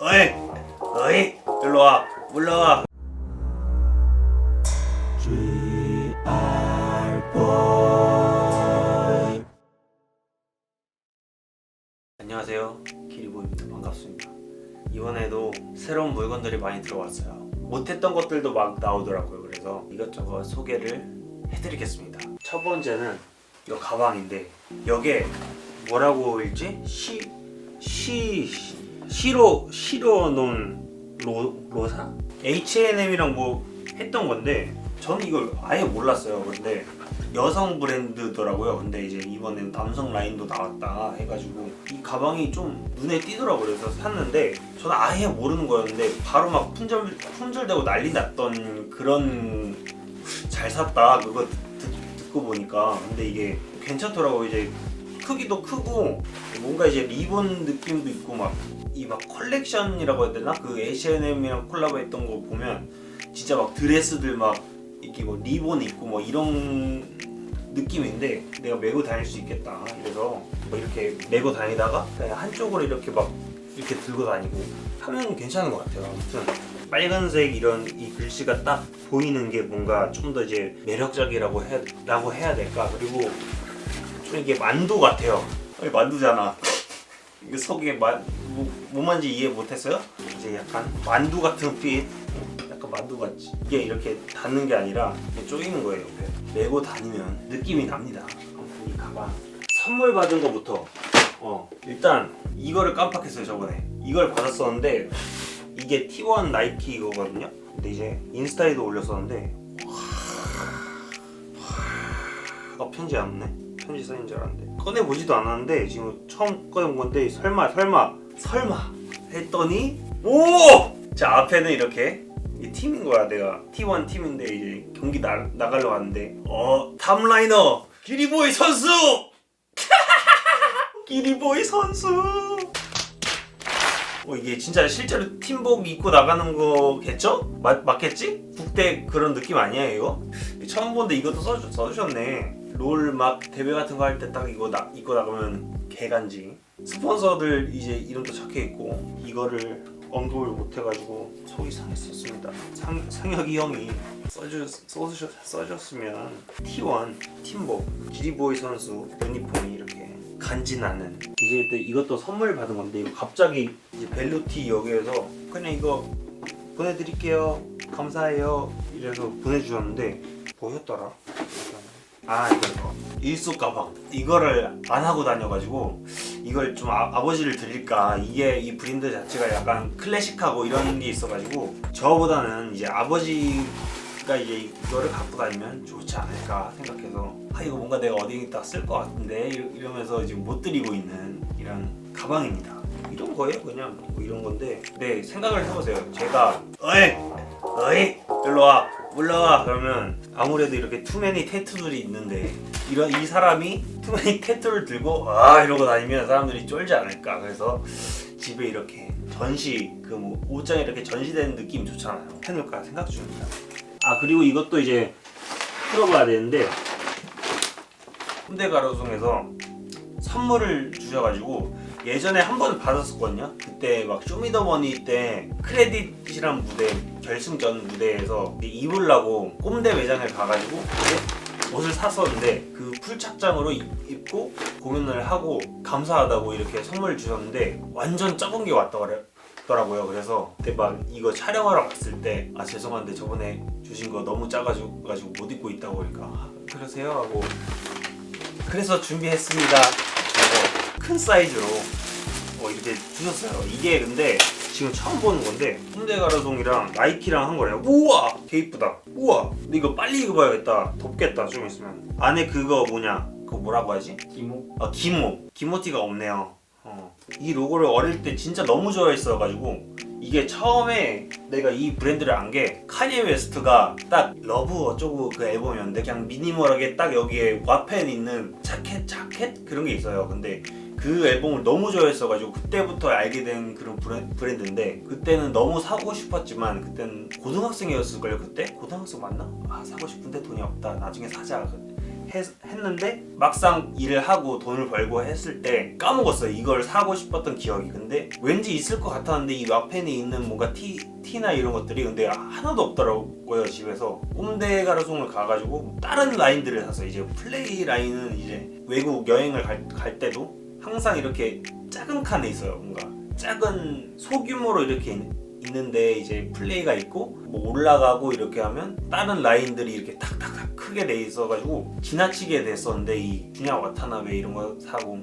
어이 어이 일로와 물러와. 안녕하세요, 기리보입니다. 반갑습니다. 이번에도 새로운 물건들이 많이 들어왔어요. 못했던 것들도 막 나오더라고요. 그래서 이것저것 소개를 해드리겠습니다. 첫 번째는 이 가방인데, 여기에 뭐라고 읽지? 시로 놓은 로사? H&M이랑 뭐 했던 건데 저는 이걸 아예 몰랐어요. 근데 여성 브랜드더라고요. 근데 이제 이번에는 남성 라인도 나왔다 해가지고 이 가방이 좀 눈에 띄더라고요. 그래서 샀는데 저는 아예 모르는 거였는데 바로 막 품절되고 난리 났던 그런, 잘 샀다 그거 듣고 보니까. 근데 이게 괜찮더라고요. 이제 크기도 크고 뭔가 이제 리본 느낌도 있고 막 이 막 컬렉션이라고 해야 되나? 그 H&M이랑 콜라보했던 거 보면 진짜 막 드레스들 막 이렇게 뭐 리본 있고 뭐 이런 느낌인데 내가 메고 다닐 수 있겠다. 그래서 뭐 이렇게 메고 다니다가 그냥 한쪽으로 이렇게 막 이렇게 들고 다니고 하면 괜찮은 것 같아요. 아무튼 빨간색 이런 이 글씨가 딱 보이는 게 뭔가 좀 더 이제 매력적이라고 해야 될까? 그리고 좀 이게 만두 같아요. 만두잖아. 이게 속에 뭐 만지 이해 못했어요? 이제 약간 만두 같은 핏, 약간 만두 같지. 이게 이렇게 닿는 게 아니라 이렇게 쪼이는 거예요. 메고 다니면 느낌이 납니다. 이 가방 선물 받은 거부터 일단 이거를 깜빡했어요. 저번에 이걸 받았었는데 이게 T1 나이키 이거거든요. 근데 이제 인스타에도 올렸었는데 편지 안 오네. 편지 써인 줄 알았는데 꺼내보지도 않았는데 지금 처음 꺼내본 건데 설마 했더니 자, 앞에는 이렇게 이 팀인 거야. 내가 T1 팀인데 이제 경기 나가려고 하는데 탑라이너 기리보이 선수 기리보이 선수. 이게 진짜 실제로 팀복 입고 나가는 거겠죠? 맞겠지? 국대 그런 느낌 아니야 이거? 처음 본데 이것도 써주셨네. 롤 막 대회 같은 거 할 때 딱 이거 입고 나가면 개간지. 스폰서들 이제 이름도 적혀있고 이거를 언급을 못해가지고 속이 상했었습니다. 상혁이 형이 써주셨으면 T1 팀복 기리보이 선수 유니폼이 이렇게 간지나는. 이제 또 이것도 선물 받은 건데 이거 갑자기 이제 벨루티 여기에서 그냥 이거 보내드릴게요 감사해요 이래서 보내주셨는데 뭐였더라? 이거 일속 가방. 이거를 안 하고 다녀가지고 이걸 좀 아버지를 드릴까. 이게 이 브랜드 자체가 약간 클래식하고 이런 게 있어가지고 저보다는 이제 아버지가 이제 이거를 갖고 다니면 좋지 않을까 생각해서 이거 뭔가 내가 어디에다 쓸 것 같은데 이러면서 지금 못 드리고 있는 이런 가방입니다. 이런 거예요. 그냥 뭐 이런 건데 네, 생각을 해보세요. 제가 어이 일로와 물러와 그러면 아무래도 이렇게 투맨이 태투들이 있는데 이 사람이 투맨이 태투를 들고 이러고 다니면 사람들이 쫄지 않을까. 그래서 집에 이렇게 전시 뭐 옷장에 이렇게 전시되는 느낌 좋잖아요. 해놓을까 생각 중입니다. 그리고 이것도 이제 풀어봐야 되는데 홍대가로송에서 선물을 주셔가지고 예전에 한 번 받았었거든요. 그때 막 쇼미더머니 때 크레딧이란 무대 결승전 무대에서 입으려고 꼼대 매장에 가가지고 옷을 샀었는데 그 풀착장으로 입고 공연을 하고 감사하다고 이렇게 선물을 주셨는데 완전 작은 게 왔더라고요. 그래서 그때 막 이거 촬영하러 갔을 때 죄송한데 저번에 주신 거 너무 작아가지고 못 입고 있다고 그러니까 그러세요 하고 그래서 준비했습니다 하고 큰 사이즈로 이렇게 주셨어요. 이게 근데 지금 처음 보는 건데 홍대가로송이랑 나이키랑 한 거래요. 우와 개 이쁘다. 우와 근데 이거 빨리 입어야겠다. 덥겠다 좀 있으면. 안에 그거 뭐라고 하지? 기모티가 없네요. 이 로고를 어릴 때 진짜 너무 좋아했어가지고 이게 처음에 내가 이 브랜드를 안 게 카니에 웨스트가 딱 러브 어쩌고 그 앨범이었는데 그냥 미니멀하게 딱 여기에 와펜 있는 자켓 그런 게 있어요. 근데 그 앨범을 너무 좋아했어가지고 그때부터 알게 된 그런 브랜드인데 그때는 너무 사고 싶었지만 그때는 고등학생이었을걸요. 그때? 고등학생 맞나? 사고 싶은데 돈이 없다. 나중에 사자 했는데 막상 일을 하고 돈을 벌고 했을 때 까먹었어요. 이걸 사고 싶었던 기억이. 근데 왠지 있을 것 같았는데 이 와펜에 있는 뭔가 티나 이런 것들이 근데 하나도 없더라고요. 집에서 꼼데 가로송을 가가지고 다른 라인들을 샀어요. 이제 플레이 라인은 이제 외국 여행을 갈 때도 항상 이렇게 작은 칸에 있어요. 뭔가 작은 소규모로 이렇게 있는데 이제 플레이가 있고 뭐 올라가고 이렇게 하면 다른 라인들이 이렇게 탁탁탁 크게 돼 있어가지고 지나치게 됐었는데 이 주냐 와타나베 이런 거 사고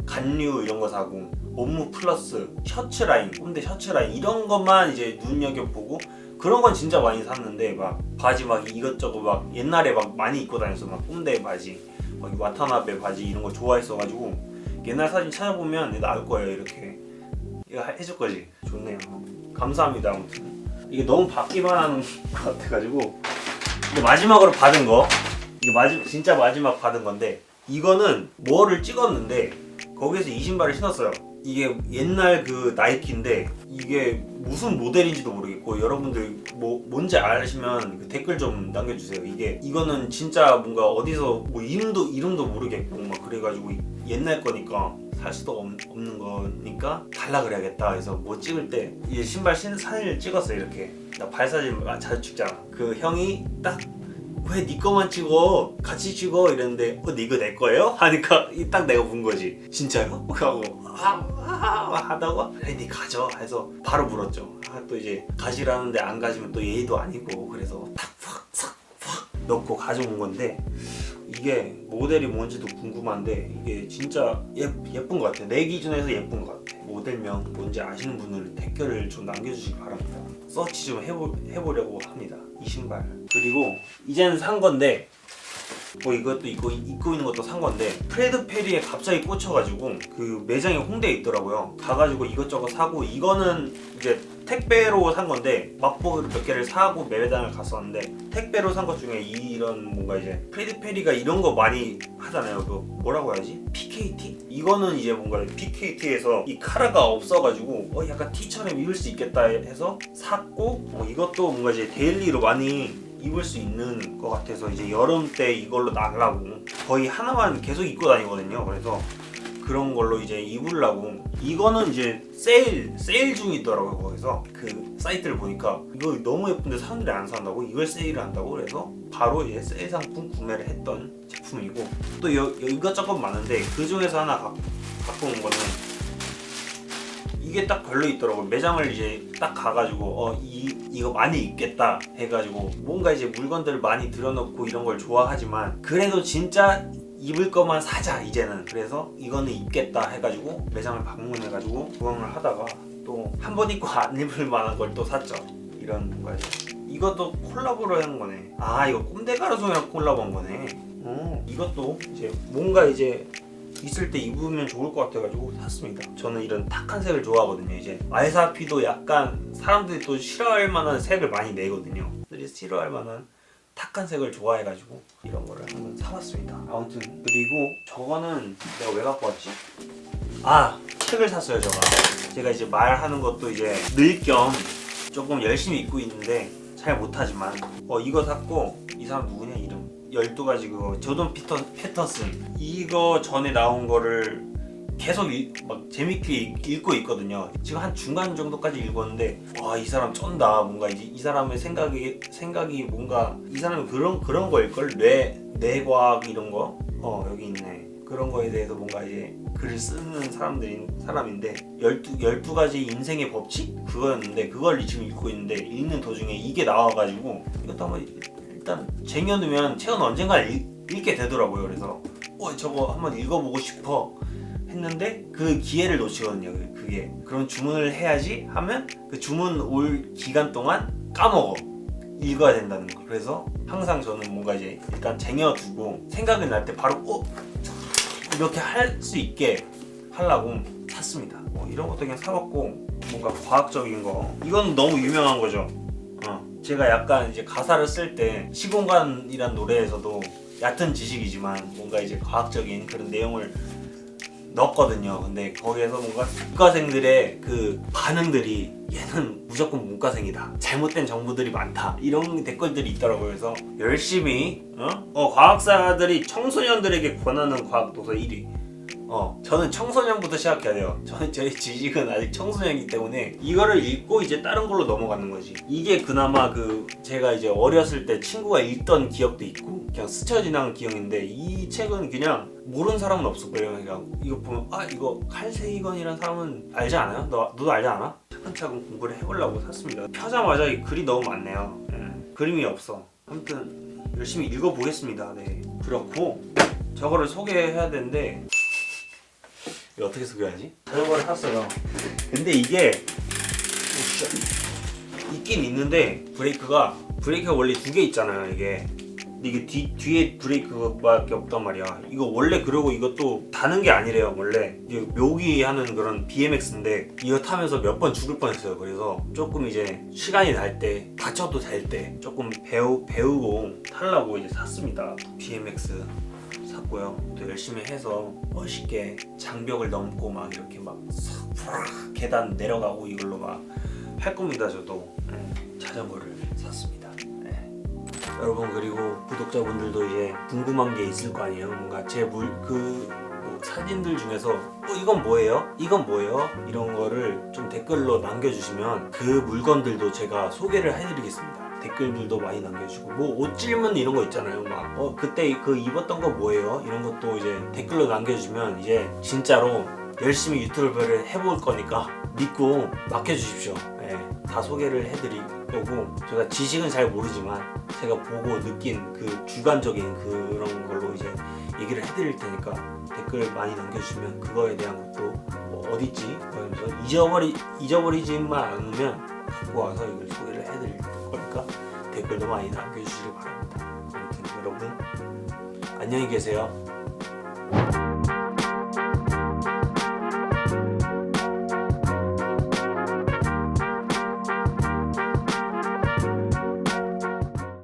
간류 이런 거 사고 업무 플러스 셔츠 라인 꼼데 셔츠 라인 이런 것만 이제 눈여겨보고 그런 건 진짜 많이 샀는데 막 바지 막 이것저것 막 옛날에 막 많이 입고 다녔어. 막 꼼데 바지 막 와타나베 바지 이런 거 좋아했어가지고 옛날 사진 찾아보면 나올 거예요. 이렇게 이거 해줄 거지. 좋네요. 감사합니다. 아무튼 이게 너무 받기만 하는 것 같아가지고 근데 마지막으로 받은 거 이게 진짜 마지막 받은 건데 이거는 뭐를 찍었는데 거기에서 이 신발을 신었어요. 이게 옛날 그 나이키인데 이게 무슨 모델인지도 모르겠고 여러분들 뭐 뭔지 아시면 그 댓글 좀 남겨주세요. 이거는 진짜 뭔가 어디서 뭐 이름도 모르겠고 막 그래가지고 옛날 거니까 살 수도 없는 거니까 달라 그래야겠다 해서 뭐 찍을 때 이 신발 사진을 찍었어요. 이렇게 나 발 사진 자주 찍잖아. 그 형이 딱 왜 네 거만 찍어? 같이 찍어 이랬는데 이거 내 거예요? 하니까 딱 내가 본 거지. 진짜요? 하고 하다가 그래 네 가져 해서 바로 물었죠. 또 이제 가지라는데 안 가지면 또 예의도 아니고 그래서 탁 넣고 가져온 건데 이게 모델이 뭔지도 궁금한데 이게 진짜 예쁜 것 같아요. 내 기준에서 예쁜 것 같아요. 모델명 뭔지 아시는 분들은 댓글을 좀 남겨주시기 바랍니다. 서치 좀 해보려고 합니다. 이 신발. 그리고 이제는 산 건데 뭐 이것도 입고 있는 것도 산 건데 프레드 페리에 갑자기 꽂혀가지고 그 매장이 홍대에 있더라고요. 가가지고 이것저것 사고 이거는 이제 택배로 산 건데 맛보기로 몇 개를 사고 매장을 갔었는데 택배로 산 것 중에 이런 뭔가 이제 프레드 페리가 이런 거 많이 하잖아요. 그 뭐라고 해야지? PKT? 이거는 이제 뭔가 PKT에서 이 카라가 없어가지고 약간 T처럼 입을 수 있겠다 해서 샀고 이것도 뭔가 이제 데일리로 많이 입을 수 있는 것 같아서 이제 여름 때 이걸로 나가려고 거의 하나만 계속 입고 다니거든요. 그래서 그런 걸로 이제 입으려고 이거는 이제 세일 중이더라고요. 거기서 그 사이트를 보니까 이거 너무 예쁜데 사람들이 안 산다고 이걸 세일을 한다고 그래서 바로 이제 세일 상품 구매를 했던 제품이고 또 이것저것 많은데 그 중에서 하나 갖고 온 거는 이게 딱 걸려 있더라고요. 매장을 이제 딱 가가지고 이거 많이 입겠다 해가지고 뭔가 이제 물건들을 많이 들여놓고 이런 걸 좋아하지만 그래도 진짜 입을 거만 사자 이제는. 그래서 이거는 입겠다 해가지고 매장을 방문해가지고 구경을 하다가 또 한 번 입고 안 입을 만한 걸 또 샀죠. 이런 뭔가 이것도 콜라보로 한 거네. 이거 꼼데 가로송이랑 콜라보한 거네. 이것도 이제 뭔가 이제 있을 때 입으면 좋을 것 같아가지고 샀습니다. 저는 이런 탁한 색을 좋아하거든요. 이제 알사피도 약간 사람들이 또 싫어할 만한 색을 많이 내거든요. 싫어할 만한 탁한 색을 좋아해가지고 이런 거를 한번 사봤습니다. 아무튼 그리고 저거는 내가 왜 갖고 왔지? 책을 샀어요. 제가 이제 말하는 것도 이제 늘 겸 조금 열심히 읽고 있는데 잘 못하지만 이거 샀고 이 사람 누구냐 이름 12가지 그거 조던 패터슨 이거 전에 나온 거를 계속 막 재밌게 읽고 있거든요. 지금 한 중간 정도까지 읽었는데 와 이 사람 쩐다. 뭔가 이제 이 사람의 생각이 뭔가 이 사람이 그런 거일걸. 뇌과학 이런 거 여기 있네. 그런 거에 대해서 뭔가 이제 글을 쓰는 사람인데 12가지 인생의 법칙? 그거였는데 그걸 지금 읽고 있는데 읽는 도중에 이게 나와가지고 이것도 한번 일단 쟁여두면 책은 언젠가 읽게 되더라고요. 그래서 저거 한번 읽어보고 싶어 했는데 그 기회를 놓치거든요. 그게 그런 주문을 해야지 하면 그 주문 올 기간 동안 까먹어. 읽어야 된다는 거. 그래서 항상 저는 뭔가 이제 일단 쟁여두고 생각이 날 때 바로 이렇게 할 수 있게 하려고 샀습니다. 이런 것도 그냥 사봤고 뭔가 과학적인 거 이건 너무 유명한 거죠. 제가 약간 이제 가사를 쓸 때 시공간이란 노래에서도 얕은 지식이지만 뭔가 이제 과학적인 그런 내용을 넣었거든요. 근데 거기에서 뭔가 문과생들의 그 반응들이 얘는 무조건 문과생이다, 잘못된 정보들이 많다, 이런 댓글들이 있더라고요. 그래서 열심히 과학사들이 청소년들에게 권하는 과학 도서 1위. 저는 청소년부터 시작해야 돼요. 저희 지식은 아직 청소년이기 때문에 이거를 읽고 이제 다른 걸로 넘어가는 거지. 이게 그나마 제가 이제 어렸을 때 친구가 읽던 기억도 있고 그냥 스쳐 지나간 기억인데, 이 책은 그냥 모르는 사람은 없을 거예요. 그냥 이거 보면 이거 칼세이건이라는 사람은 알지 않아요? 너도 알지 않아? 차근차근 공부를 해보려고 샀습니다. 펴자마자 이 글이 너무 많네요. 그림이 없어. 아무튼 열심히 읽어보겠습니다. 네, 그렇고 저거를 소개해야 되는데 이거 어떻게 소개하지? 자전거를 샀어요. 근데 이게 있긴 있는데 브레이크가 원래 2개 있잖아요. 이게 뒤에 브레이크밖에 없단 말이야. 이거 원래, 그리고 이것도 다는 게 아니래요. 원래 이게 묘기하는 그런 BMX인데 이거 타면서 몇 번 죽을 뻔했어요. 그래서 조금 이제 시간이 날 때, 다쳐도 될 때 조금 배우고 타려고 이제 샀습니다. BMX 샀고요. 또 열심히 해서 멋있게 장벽을 넘고 막 이렇게 막 계단 내려가고 이걸로 막 할 겁니다. 저도 자전거를 샀습니다. 여러분, 그리고 구독자분들도 이제 궁금한 게 있을 거 아니에요. 뭔가 제 사진들 중에서 이건 뭐예요? 이건 뭐예요? 이런 거를 좀 댓글로 남겨주시면 그 물건들도 제가 소개를 해드리겠습니다. 댓글들도 많이 남겨주시고, 뭐 옷 질문 이런 거 있잖아요. 막 그때 입었던 거 뭐예요? 이런 것도 이제 댓글로 남겨주시면 이제 진짜로 열심히 유튜브를 해볼 거니까 믿고 맡겨주십시오. 다 소개를 해드릴 거고, 제가 지식은 잘 모르지만 제가 보고 느낀 그 주관적인 그런 걸로 이제 얘기를 해드릴 테니까 댓글 많이 남겨주시면 그거에 대한 것도 어딨지? 그러면서 잊어버리지만 않으면 갖고 와서 이걸 소개를 해드릴 거니까 댓글도 많이 남겨주시길 바랍니다. 아무튼 여러분 안녕히 계세요.